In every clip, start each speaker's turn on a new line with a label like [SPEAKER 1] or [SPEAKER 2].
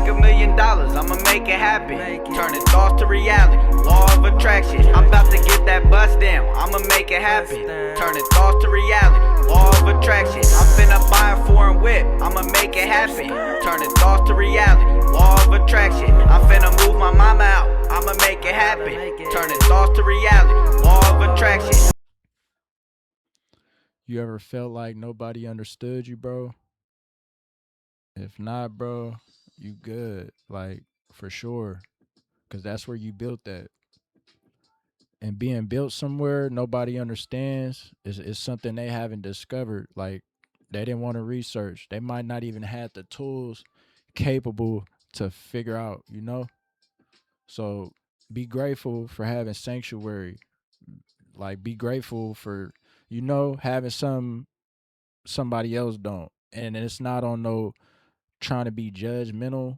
[SPEAKER 1] $1 million, I'ma make it happen. Turning thoughts to reality, law of attraction. I'm about to get that bust down, I'ma make it happen. Turning thoughts to reality, law of attraction. I'm finna buy a foreign whip, I'ma make it happen. Turning thoughts to reality, law of attraction. I'm finna move my mama out, I'ma make it happen. Turning thoughts to reality, law of attraction.
[SPEAKER 2] You ever felt like nobody understood you, bro? If not, bro, you good. Like, for sure. Because that's where you built that. And being built somewhere nobody understands is something they haven't discovered. Like, they didn't want to research. They might not even have the tools capable to figure out, you know? So be grateful for having sanctuary. Like, be grateful for, having somebody else don't. And it's not on no trying to be judgmental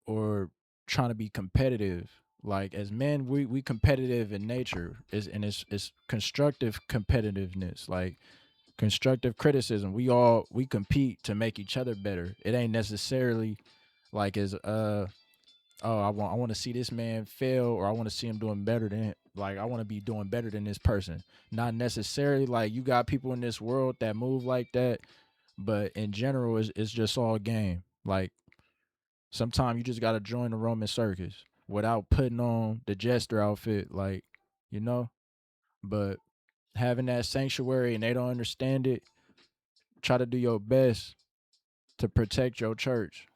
[SPEAKER 2] or trying to be competitive. Like, as men, we competitive in nature, it's constructive competitiveness, like constructive criticism. We compete to make each other better. It ain't necessarily like as oh, I want to see this man fail, or I want to see him doing better than, like, I want to be doing better than this person. Not necessarily. Like, you got people in this world that move like that, but in general it's just all game. Like, sometimes you just gotta join the Roman circus without putting on the jester outfit, like, you know. But having that sanctuary and they don't understand it, try to do your best to protect your church,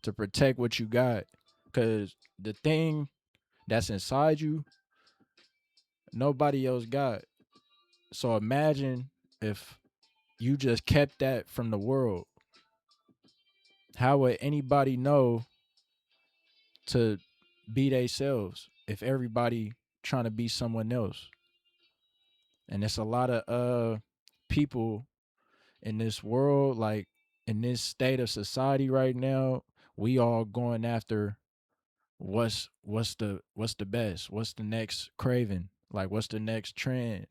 [SPEAKER 2] to protect what you got, because the thing that's inside you, nobody else got. So imagine if you just kept that from the world. How would anybody know to be themselves if everybody trying to be someone else? And it's a lot of people in this world, like in this state of society right now, we all going after what's the best, what's the next craving, like what's the next trend.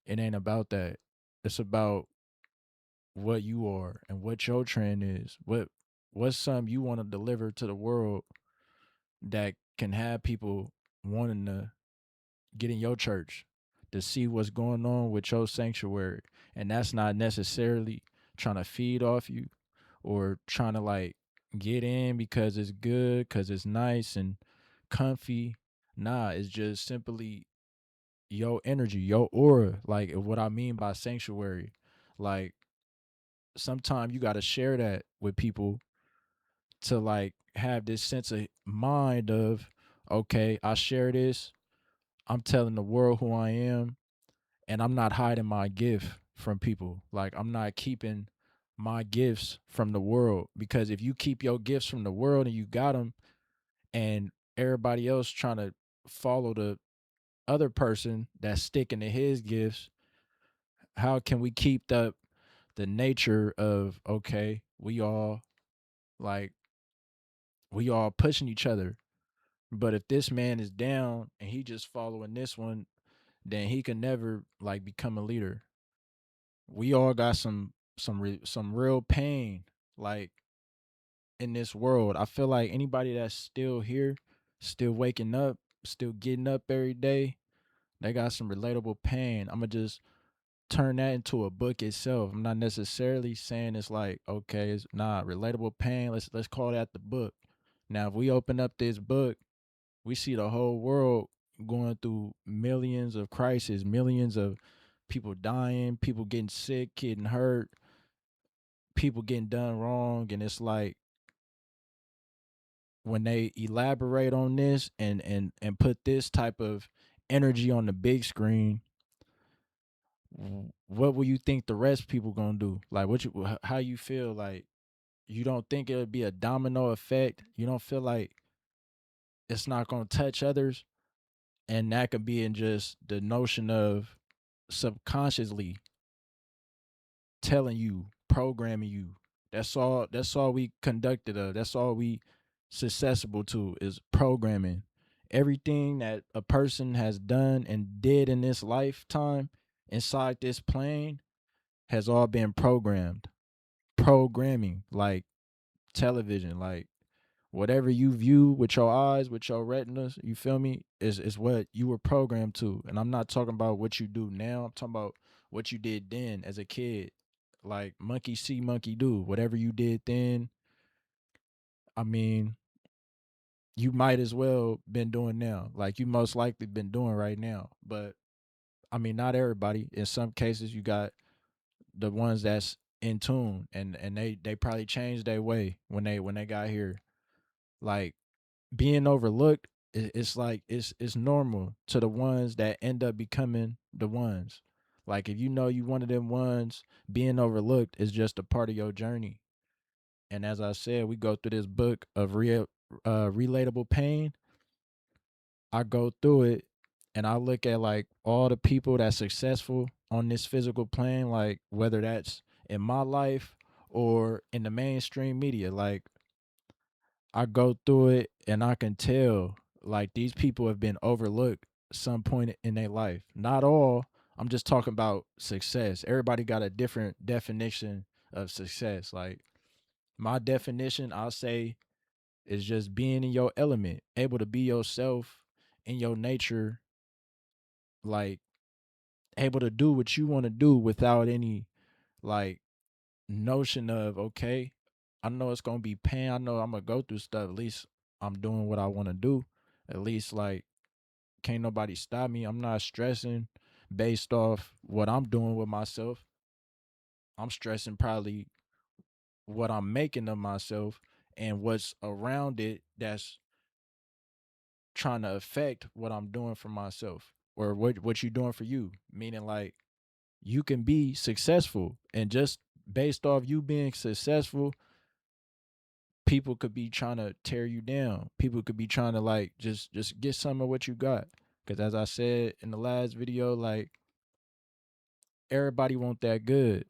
[SPEAKER 2] It ain't about that. It's about what you are and what your trend is. What's something you want to deliver to the world that can have people wanting to get in your church to see what's going on with your sanctuary. And that's not necessarily trying to feed off you or trying to like get in because it's good, because it's nice and comfy. Nah, it's just simply your energy, your aura. Like, what I mean by sanctuary. Like, sometimes you got to share that with people to like have this sense of mind of, okay, I share this. I'm telling the world who I am, and I'm not hiding my gift from people. Like, I'm not keeping my gifts from the world, because if you keep your gifts from the world and you got them, and everybody else trying to follow the other person that's sticking to his gifts, how can we keep the nature of, okay, like we all pushing each other? But if this man is down and he just following this one, then he can never like become a leader. We all got some real pain, like, in this world. I feel like anybody that's still here, still waking up, still getting up every day, they got some relatable pain. I'm gonna just turn that into a book itself. I'm not necessarily saying it's like, okay, it's not relatable pain. Let's call that the book. Now, if we open up this book, we see the whole world going through millions of crises, millions of people dying, people getting sick, getting hurt, people getting done wrong. And it's like, when they elaborate on this and put this type of energy on the big screen, what will you think the rest people gonna do? Like, how you feel? Like, you don't think it'll be a domino effect? You don't feel like it's not gonna touch others? And that could be in just the notion of subconsciously telling you, programming you. That's all we conducted of. That's all we susceptible to is programming. Everything that a person has done and did in this lifetime inside this plane has all been programmed. Programming, like television, like whatever you view with your eyes, with your retinas, you feel me, is what you were programmed to. And I'm not talking about what you do now. I'm talking about what you did then as a kid. Like monkey see, monkey do. Whatever you did then, I mean, you might as well been doing now. Like you most likely been doing right now. But I mean, not everybody. In some cases, you got the ones that's in tune, and they probably changed their way when they got here. Like being overlooked, it's like it's normal to the ones that end up becoming the ones. Like if you know you one of them ones, being overlooked is just a part of your journey. And as I said, we go through this book of relatable pain. I go through it and I look at like all the people that's successful on this physical plane, like whether that's in my life or in the mainstream media. Like I go through it and I can tell like these people have been overlooked some point in their life. Not all. I'm just talking about success. Everybody got a different definition of success. Like my definition, I'll say, is just being in your element, able to be yourself in your nature, like able to do what you want to do without any like notion of okay, I know it's gonna be pain. I know I'm gonna go through stuff. At least I'm doing what I want to do. At least like can't nobody stop me. I'm not stressing based off what I'm doing with myself. I'm stressing probably what I'm making of myself and what's around it that's trying to affect what I'm doing for myself or what you doing for you. Meaning like you can be successful and just based off you being successful, people could be trying to tear you down. People could be trying to like just get some of what you got. Cause as I said in the last video, like everybody want that good.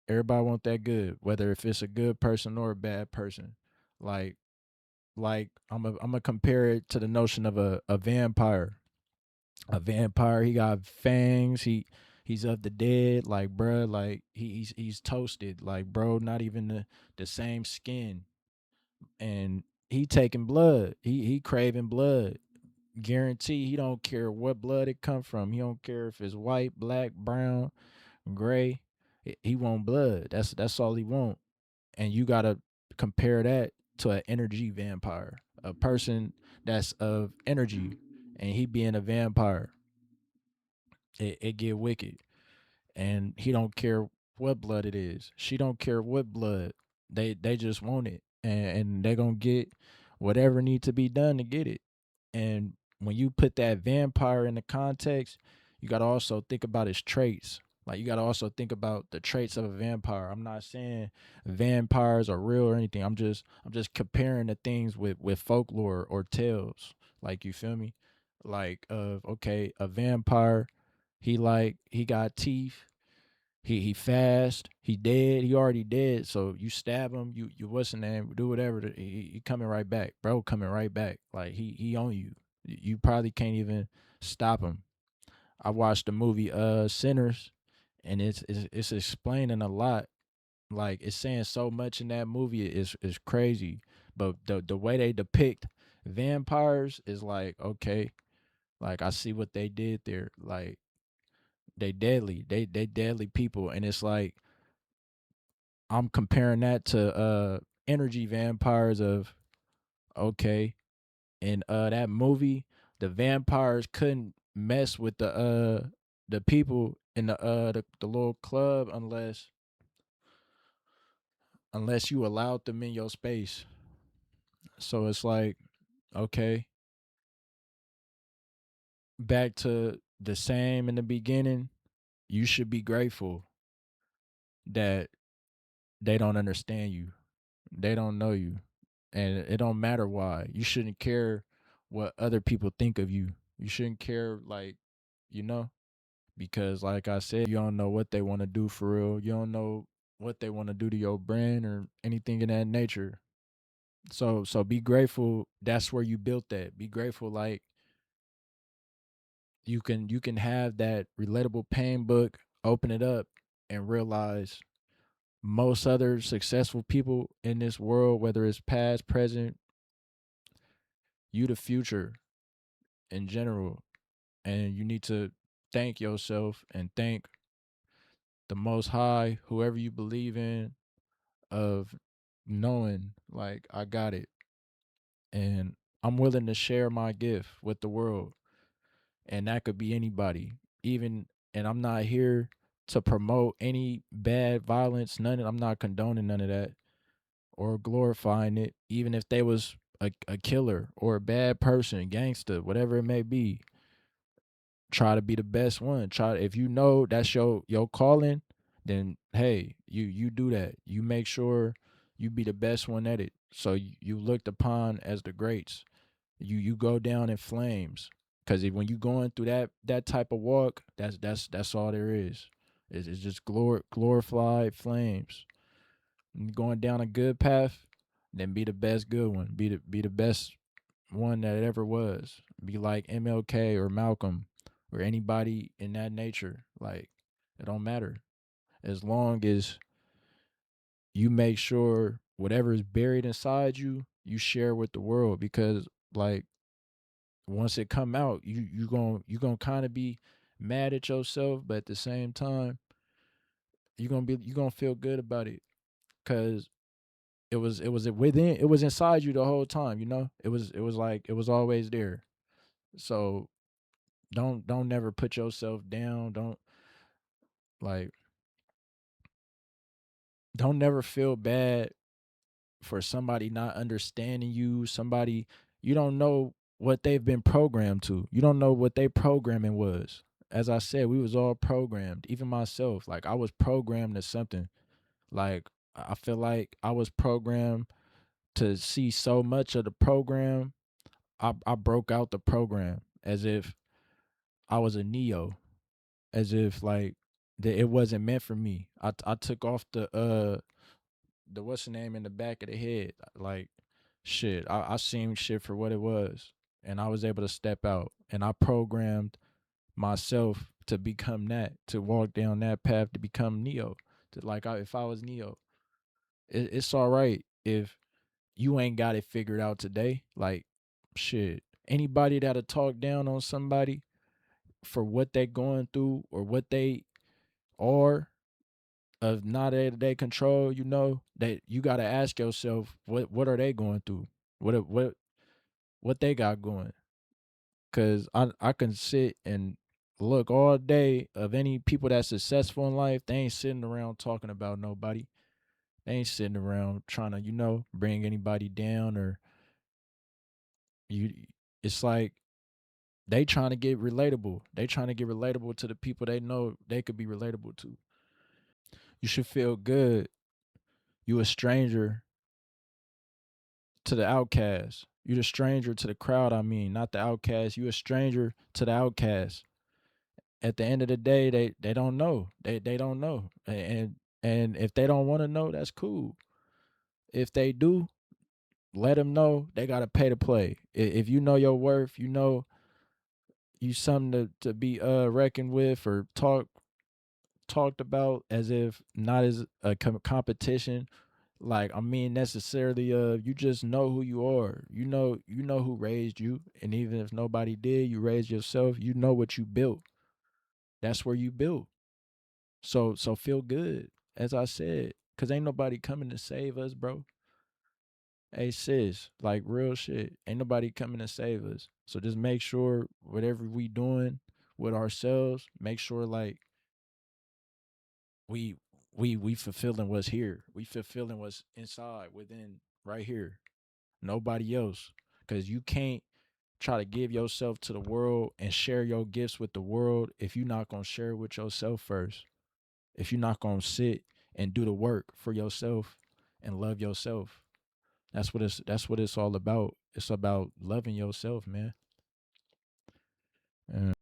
[SPEAKER 2] Everybody want that good, whether if it's a good person or a bad person. Like I'm gonna compare it to the notion of a vampire. A vampire, he got fangs, he's of the dead, like bruh, like he's toasted, like bro, not even the same skin. And he taking blood. He craving blood. Guarantee he don't care what blood it come from. He don't care if it's white, black, brown, gray. He want blood. That's all he want. And you gotta compare that to an energy vampire, a person that's of energy, and he being a vampire. It get wicked, and he don't care what blood it is. She don't care what blood. They just want it, and they gonna get whatever need to be done to get it. And when you put that vampire in the context, you got to also think about his traits. Like you got to also think about the traits of a vampire. I'm not saying vampires are real or anything. I'm just comparing the things with folklore or tales. Like you feel me? Like of okay, a vampire, he got teeth, he fast, he dead, he already dead. So you stab him, you what's the name, do whatever, he coming right back, bro, coming right back. Like he on you. You probably can't even stop him. I watched the movie Sinners, and it's explaining a lot. Like it's saying so much in that movie is crazy. But the way they depict vampires is like okay, like I see what they did there. Like they deadly, they deadly people, and it's like I'm comparing that to energy vampires of okay. In that movie, the vampires couldn't mess with the people in the little club unless you allowed them in your space. So it's like, okay, back to the same in the beginning, you should be grateful that they don't understand you. They don't know you. And it don't matter why. You shouldn't care what other people think of you. You shouldn't care like, you know, because like I said, you don't know what they want to do for real. You don't know what they want to do to your brand or anything in that nature. So be grateful that's where you built that. Be grateful like you can have that relatable pain book, open it up and realize most other successful people in this world, whether it's past, present, You the future in general, and you need to thank yourself and thank the Most High, whoever you believe in, of knowing like I got it, and I'm willing to share my gift with the world, and that could be anybody, even. And I'm not here to promote any bad violence, none. I'm not condoning none of that or glorifying it, even if they was a killer or a bad person, gangster, whatever it may be. Try to be the best one. Try, if you know that's your calling, then hey, you do that. You make sure you be the best one at it. So you looked upon as the greats. You go down in flames. Cause when you going through that type of walk, that's all there is. It's just glorified flames. And going down a good path, then be the best good one. Be the best one that it ever was. Be like MLK or Malcolm or anybody in that nature. Like, it don't matter. As long as you make sure whatever is buried inside you, you share with the world. Because like once it come out, you gonna kind of be mad at yourself, but at the same time, you gonna feel good about it. Cause it was inside you the whole time, you know? It was like it was always there. So don't never put yourself down. Like don't never feel bad for somebody not understanding you, somebody you don't know what they've been programmed to. You don't know what they programming was. As I said, we was all programmed. Even myself, like I was programmed to something. Like I feel like I was programmed to see so much of the program. I broke out the program as if I was a Neo, as if like that it wasn't meant for me. I took off the what's the name in the back of the head. Like shit. I seen shit for what it was. And I was able to step out. And I programmed myself to become that, to walk down that path to become Neo. To like if I was Neo. It's all right if you ain't got it figured out today. Like shit. Anybody that'll talk down on somebody for what they going through or what they are of not day-to-day control, you know, that you got to ask yourself what are they going through, what they got going. Because I can sit and look all day of any people that's successful in life. They ain't sitting around talking about nobody. They ain't sitting around trying to, bring anybody down, or you. It's like they trying to get relatable. They trying to get relatable to the people they know they could be relatable to. You should feel good. You a stranger to the outcast. You the stranger to the crowd, I mean, not the outcast. You a stranger to the outcast. At the end of the day, they don't know. They don't know. And if they don't want to know, that's cool. If they do, let them know they got to pay to play. If you know your worth, you know you something to be reckoned with or talked about, as if not as a competition. Like I mean necessarily you just know who you are. You know who raised you, and even if nobody did, you raised yourself. You know what you built. That's where you built. So feel good, as I said, cuz ain't nobody coming to save us, bro. Hey sis, like real shit. Ain't nobody coming to save us. So just make sure whatever we doing with ourselves, make sure like we we fulfilling what's here. We fulfilling what's inside within right here. Nobody else. Cause you can't try to give yourself to the world and share your gifts with the world if you're not gonna share it with yourself first. If you're not gonna sit and do the work for yourself and love yourself. That's what it's all about. It's about loving yourself, man.